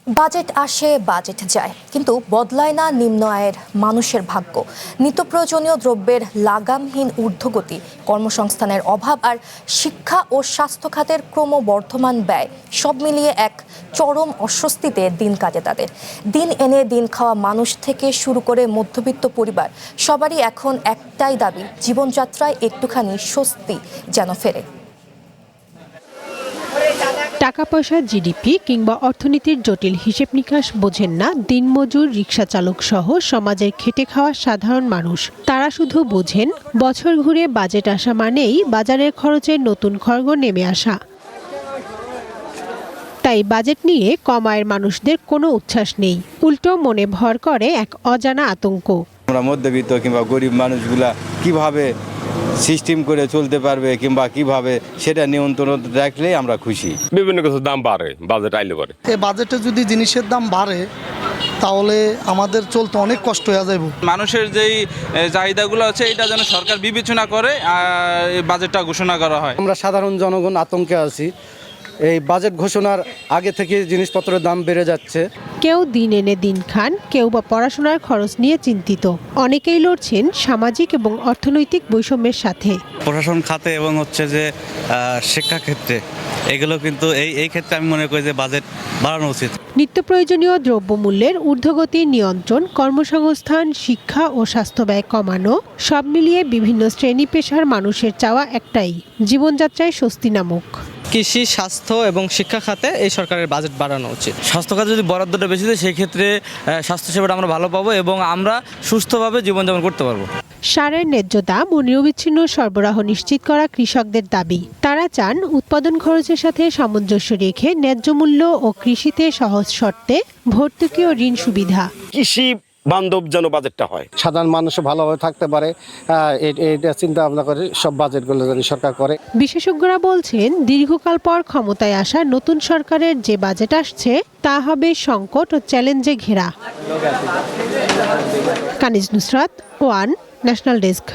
Budget আসে budget যায়, কিন্তু বদলায় না নিম্ন আয়ের মানুষের ভাগ্য। নিত্য প্রয়োজনীয় দ্রব্যের লাগামহীন ঊর্ধ্বগতি, কর্মসংস্থানের অভাব আর শিক্ষা ও স্বাস্থ্য খাতের ক্রমবর্ধমান ব্যয় সব মিলিয়ে এক চরম অস্বস্তিতে দিন কাটে তাদের। দিন এনে দিন খাওয়া মানুষ থেকে শুরু করে মধ্যবিত্ত পরিবার, সবারই এখন একটাই দাবি, জীবনযাত্রায় একটুখানি স্বস্তি যেন ফেরে। টাকা পয়সা, জিডিপি কিংবা অর্থনীতির জটিল হিসেব নিকাশ বোঝেন না দিনমজুর, রিকশা চালক সহ সমাজের খেটে খাওয়া সাধারণ মানুষ। তারা শুধু বোঝেন বছর ঘুরে বাজেট আসা মানেই বাজারের খরচের নতুন খড়গ নেমে আসা। তাই বাজেট নিয়ে কম আয়ের মানুষদের কোনো উচ্ছ্বাস নেই, উল্টো মনে ভর করে এক অজানা আতঙ্ক। আমরা মধ্যবিত্ত কিংবা গরিব মানুষগুলা কিভাবে সিস্টেম করে চলতে পারবে কিংবা কিভাবে সেটা নিয়ন্ত্রণ রাখলেই আমরা খুশি। বিভিন্ন কিছুর দাম বাড়ে বাজেট আইলে পরে। এই বাজেটে যদি জিনিসের দাম বাড়ে তাহলে আমাদের চলতে অনেক কষ্ট হয়ে যাবে। মানুষের যেই চাহিদাগুলো আছে এটা যেন সরকার বিবেচনা করে এই বাজেটটা ঘোষণা করা হয়। আমরা সাধারণ জনগণ আতঙ্কে আছি। এই বাজেট ঘোষণার আগে থেকে জিনিসপত্রের দাম বেড়ে যাচ্ছে। কেউ দিন এনে দিন খান, কেউ বা পড়াশোনার খরচ নিয়ে চিন্তিত। অনেকেই লড়ছেন সামাজিক এবং অর্থনৈতিক বৈষম্যের সাথে। প্রশাসন খাতে এবং হচ্ছে যে শিক্ষা ক্ষেত্রে এগুলো কিন্তু এই ক্ষেত্রে আমি মনে করি যে বাজেট বাড়ানো উচিত। নিত্য প্রয়োজনীয় দ্রব্যমূল্যের ঊর্ধ্বগতি নিয়ন্ত্রণ, কর্মসংস্থান, শিক্ষা ও স্বাস্থ্য ব্যয় কমানো, সব মিলিয়ে বিভিন্ন শ্রেণী পেশার মানুষের চাওয়া একটাই, জীবনযাত্রায় স্বস্তি নামক। কৃষি, স্বাস্থ্য এবং শিক্ষা খাতে এই সরকারের বাজেট বাড়ানো উচিত। স্বাস্থ্য খাতে যদি বরাদ্দটা বেশি দেয় সেই ক্ষেত্রে স্বাস্থ্যসেবাটা আমরা ভালো পাবো এবং আমরা সুস্থভাবে জীবনযাপন করতে পারবো। সারের ন্যায্য দাম ও নিরবিচ্ছিন্ন সরবরাহ নিশ্চিত করা কৃষকদের দাবি। তারা চান উৎপাদন খরচের সাথে সামঞ্জস্য রেখে ন্যায্য মূল্য ও কৃষিতে সহজ শর্তে ভর্তুকি ও ঋণ সুবিধা। কৃষি বান্ধব যেন বাজেটটা হয়, সাধারণ মানুষ ভালোভাবে থাকতে পারে, এটা চিন্তা ভাবনা করে সব বাজেটগুলো যদি সরকার করে। বিশেষজ্ঞরা বলছেন, দীর্ঘকাল পর ক্ষমতায় আসা নতুন সরকারের যে বাজেট আসছে তা হবে সংকট ও চ্যালেঞ্জে ঘেরা। কানিজ নুসরাত, ওয়ান, ন্যাশনাল ডেস্ক।